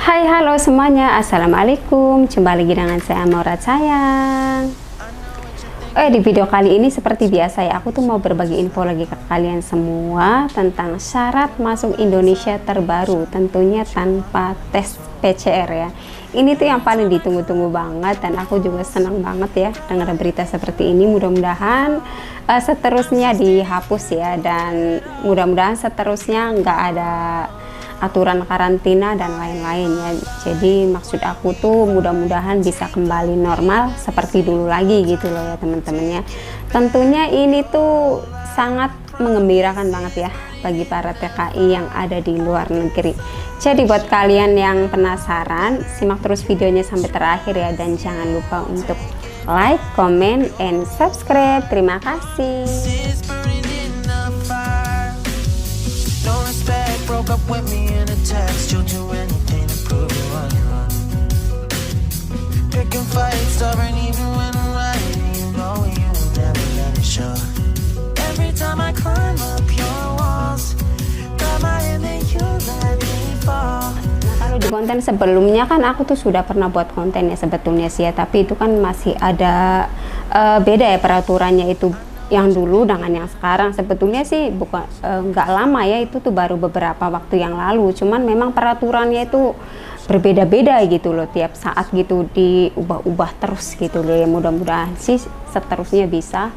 Hai, halo semuanya, assalamualaikum. Jumpa lagi dengan saya Maura sayang. Di video kali ini seperti biasa ya, aku tuh mau berbagi info lagi ke kalian semua tentang syarat masuk Indonesia terbaru, tentunya tanpa tes PCR ya. Ini tuh yang paling ditunggu-tunggu banget, dan aku juga senang banget ya dengar berita seperti ini. Mudah-mudahan seterusnya dihapus ya, dan mudah-mudahan seterusnya nggak ada aturan karantina dan lain-lain ya. Jadi maksud aku tuh mudah-mudahan bisa kembali normal seperti dulu lagi gitu loh ya teman-teman ya. Tentunya ini tuh sangat menggembirakan banget ya bagi para TKI yang ada di luar negeri. Jadi buat kalian yang penasaran, simak terus videonya sampai terakhir ya, dan jangan lupa untuk like, comment, and subscribe. Terima kasih. Broke up with me in a text. You'll do anything to prove you what you want. Picking fights, stubborn even when I'm right. You know you will never let it show. Every time I climb up your walls, got my hand and you let me fall. Kalau di konten sebelumnya kan aku tuh sudah pernah buat konten ya sebetulnya sih ya, tapi itu kan masih ada beda ya peraturannya itu yang dulu dengan yang sekarang. Sebetulnya sih bukan nggak lama ya, itu tuh baru beberapa waktu yang lalu, cuman memang peraturannya itu berbeda-beda gitu loh, tiap saat gitu diubah-ubah terus gitu loh ya. Mudah-mudahan sih seterusnya bisa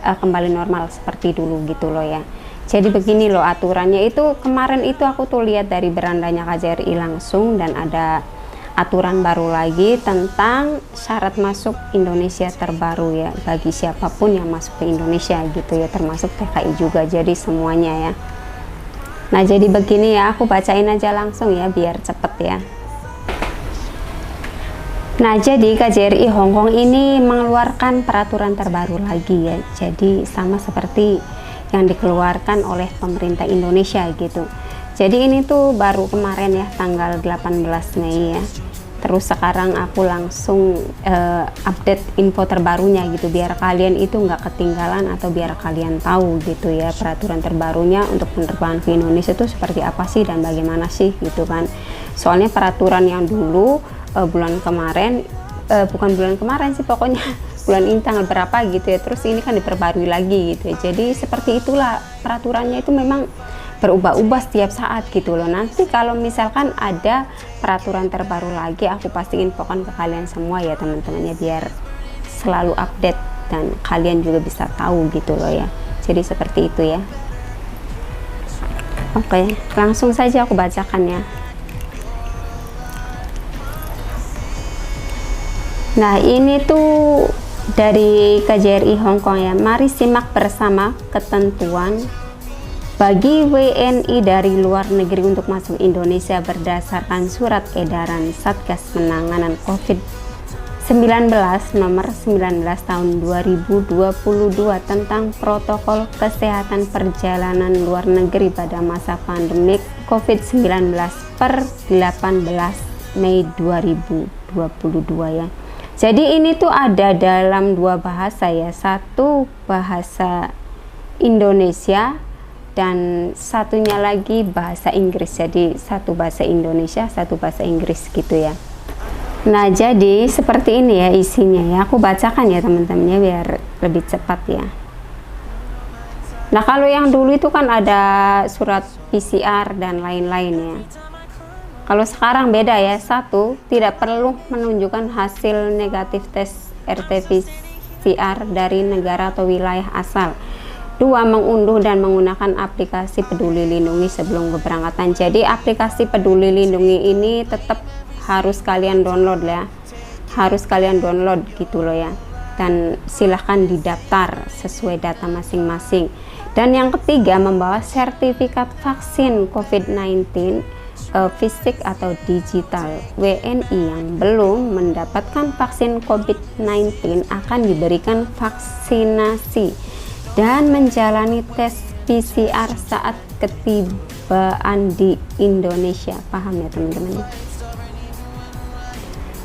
kembali normal seperti dulu gitu loh ya. Jadi begini loh aturannya itu, kemarin itu aku tuh lihat dari berandanya KJRI langsung, dan ada aturan baru lagi tentang syarat masuk Indonesia terbaru ya, bagi siapapun yang masuk ke Indonesia gitu ya, termasuk TKI juga, jadi semuanya ya. Nah jadi begini ya, aku bacain aja langsung ya biar cepet ya. Nah jadi KJRI Hongkong ini mengeluarkan peraturan terbaru lagi ya, jadi sama seperti yang dikeluarkan oleh pemerintah Indonesia gitu. Jadi ini tuh baru kemarin ya, tanggal 18 Mei ya. Terus sekarang aku langsung update info terbarunya gitu, biar kalian itu nggak ketinggalan, atau biar kalian tahu gitu ya peraturan terbarunya untuk penerbangan ke Indonesia itu seperti apa sih dan bagaimana sih gitu kan. Soalnya peraturan yang dulu bulan kemarin, bukan bulan kemarin sih pokoknya bulan ini tanggal berapa gitu ya, terus ini kan diperbarui lagi gitu ya. Jadi seperti itulah peraturannya, itu memang berubah-ubah setiap saat gitu loh. Nanti kalau misalkan ada peraturan terbaru lagi, aku pasti infokan ke kalian semua ya teman-temannya, biar selalu update dan kalian juga bisa tahu gitu loh ya. Jadi seperti itu ya. Oke, langsung saja aku bacakan ya. Nah ini tuh dari KJRI Hongkong ya. Mari simak bersama ketentuan bagi WNI dari luar negeri untuk masuk Indonesia berdasarkan surat edaran Satgas Penanganan COVID-19 nomor 19 tahun 2022 tentang protokol kesehatan perjalanan luar negeri pada masa pandemik COVID-19 per 18 Mei 2022 ya. Jadi ini tuh ada dalam dua bahasa ya, satu bahasa Indonesia dan satunya lagi bahasa Inggris. Jadi satu bahasa Indonesia, satu bahasa Inggris gitu ya. Nah jadi seperti ini ya isinya ya, aku bacakan ya teman-temannya biar lebih cepat ya. Nah kalau yang dulu itu kan ada surat PCR dan lain-lain ya. Kalau sekarang beda ya, satu, tidak perlu menunjukkan hasil negatif tes RT-PCR dari negara atau wilayah asal. Dua, mengunduh dan menggunakan aplikasi Peduli Lindungi sebelum keberangkatan. Jadi aplikasi Peduli Lindungi ini tetap harus kalian download ya, harus kalian download gitu loh ya, dan silahkan didaftar sesuai data masing-masing. Dan yang ketiga, membawa sertifikat vaksin COVID-19 fisik atau digital. WNI yang belum mendapatkan vaksin COVID-19 akan diberikan vaksinasi dan menjalani tes PCR saat ketibaan di Indonesia. Paham ya teman-teman?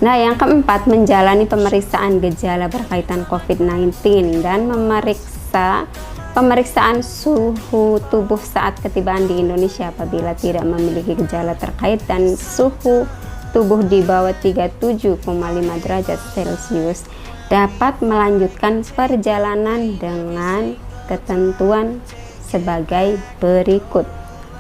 Nah yang keempat, menjalani pemeriksaan gejala berkaitan COVID-19 dan memeriksa pemeriksaan suhu tubuh saat ketibaan di Indonesia apabila tidak memiliki gejala terkait, dan suhu tubuh di bawah 37,5 derajat Celcius dapat melanjutkan perjalanan dengan ketentuan sebagai berikut.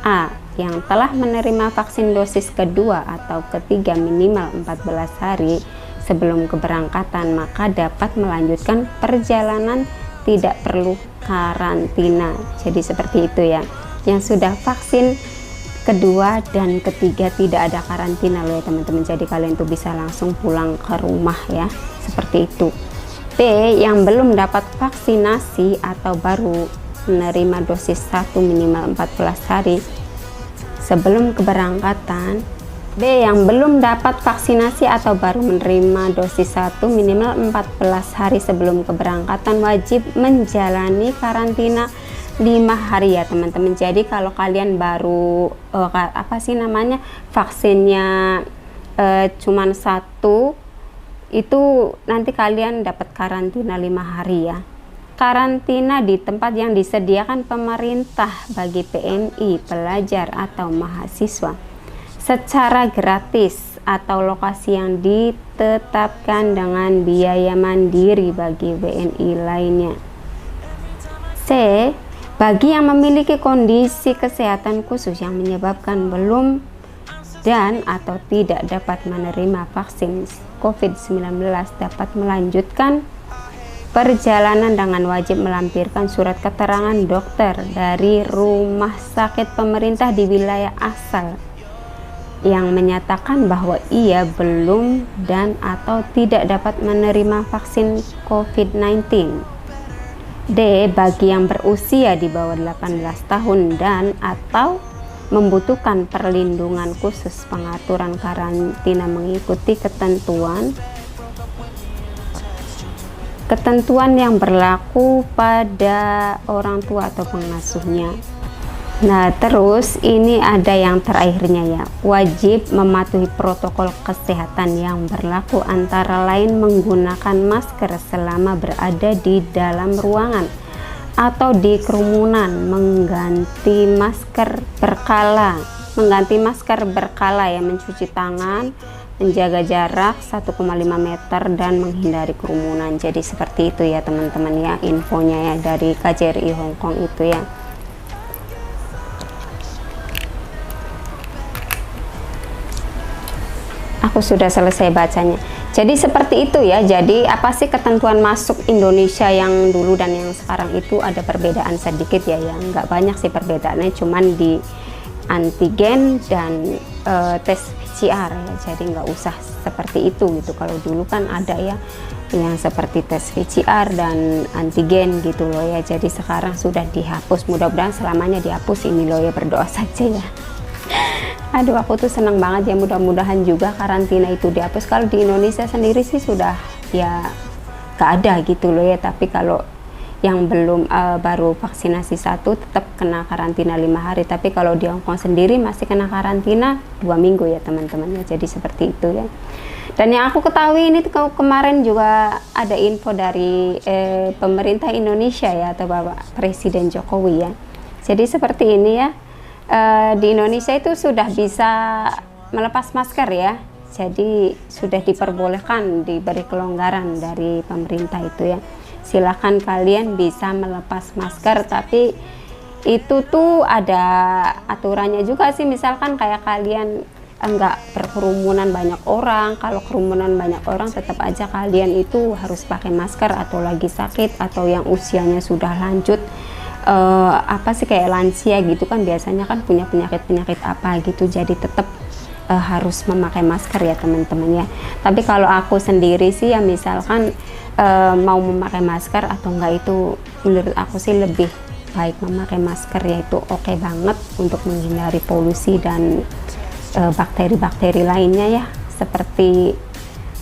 A. Yang telah menerima vaksin dosis kedua atau ketiga minimal 14 hari sebelum keberangkatan, maka dapat melanjutkan perjalanan, tidak perlu karantina. Jadi seperti itu ya. Yang sudah vaksin kedua dan ketiga tidak ada karantina loh ya teman-teman. Jadi kalian tuh bisa langsung pulang ke rumah ya. Seperti itu. B. Yang belum dapat vaksinasi atau baru menerima dosis 1 minimal 14 hari sebelum keberangkatan. B. Yang belum dapat vaksinasi atau baru menerima dosis 1 minimal 14 hari sebelum keberangkatan wajib menjalani karantina 5 hari ya teman-teman. Jadi kalau kalian baru vaksinnya cuman 1, itu nanti kalian dapat karantina 5 hari ya. Karantina di tempat yang disediakan pemerintah bagi PMI, pelajar atau mahasiswa secara gratis atau lokasi yang ditetapkan dengan biaya mandiri bagi WNI lainnya. C. Bagi yang memiliki kondisi kesehatan khusus yang menyebabkan belum dan atau tidak dapat menerima vaksin COVID-19 dapat melanjutkan perjalanan dengan wajib melampirkan surat keterangan dokter dari rumah sakit pemerintah di wilayah asal yang menyatakan bahwa ia belum dan atau tidak dapat menerima vaksin COVID-19. D. Bagi yang berusia di bawah 18 tahun dan atau membutuhkan perlindungan khusus, pengaturan karantina mengikuti ketentuan yang berlaku pada orang tua atau pengasuhnya. Nah, terus ini ada yang terakhirnya ya, wajib mematuhi protokol kesehatan yang berlaku, antara lain menggunakan masker selama berada di dalam ruangan atau di kerumunan, mengganti masker berkala ya, mencuci tangan, menjaga jarak 1,5 meter dan menghindari kerumunan. Jadi seperti itu ya teman-teman ya infonya ya dari KJRI Hong Kong itu ya. Aku sudah selesai bacanya. Jadi seperti itu ya. Jadi apa sih ketentuan masuk Indonesia yang dulu dan yang sekarang itu ada perbedaan sedikit ya, yang nggak banyak sih perbedaannya, cuman di antigen dan tes PCR ya. Jadi nggak usah seperti itu gitu. Kalau dulu kan ada ya yang seperti tes PCR dan antigen gitu loh ya. Jadi sekarang sudah dihapus. Mudah-mudahan selamanya dihapus ini loh ya, berdoa saja ya. Aduh, aku tuh senang banget ya, mudah-mudahan juga karantina itu dihapus. Kalau di Indonesia sendiri sih sudah ya gak ada gitu loh ya, tapi kalau yang belum baru vaksinasi 1 tetap kena karantina 5 hari, tapi kalau di Hong Kong sendiri masih kena karantina 2 minggu ya teman-teman ya. Jadi seperti itu ya. Dan yang aku ketahui ini kemarin juga ada info dari pemerintah Indonesia ya, atau Bapak Presiden Jokowi ya. Jadi seperti ini ya. Di Indonesia itu sudah bisa melepas masker ya, jadi sudah diperbolehkan, diberi kelonggaran dari pemerintah itu ya. Silakan kalian bisa melepas masker, tapi itu tuh ada aturannya juga sih. Misalkan kayak kalian enggak berkerumunan banyak orang, kalau kerumunan banyak orang tetap aja kalian itu harus pakai masker, atau lagi sakit atau yang usianya sudah lanjut, kayak lansia gitu kan, biasanya kan punya penyakit apa gitu, jadi tetap harus memakai masker ya teman-teman ya. Tapi kalau aku sendiri sih ya, misalkan mau memakai masker atau enggak, itu menurut aku sih lebih baik memakai masker, yaitu oke banget untuk menghindari polusi dan bakteri-bakteri lainnya ya, seperti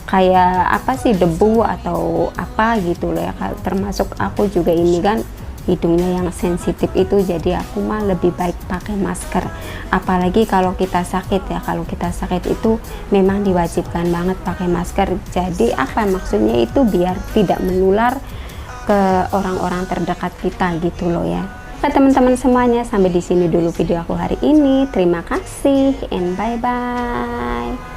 kayak debu atau apa gitu loh ya. Termasuk aku juga ini kan hidungnya yang sensitif itu, jadi aku mah lebih baik pakai masker. Apalagi kalau kita sakit ya, kalau kita sakit itu memang diwajibkan banget pakai masker. Jadi maksudnya itu biar tidak menular ke orang-orang terdekat kita gitu loh ya. Oke teman-teman semuanya, sampai di sini dulu video aku hari ini. Terima kasih and bye bye.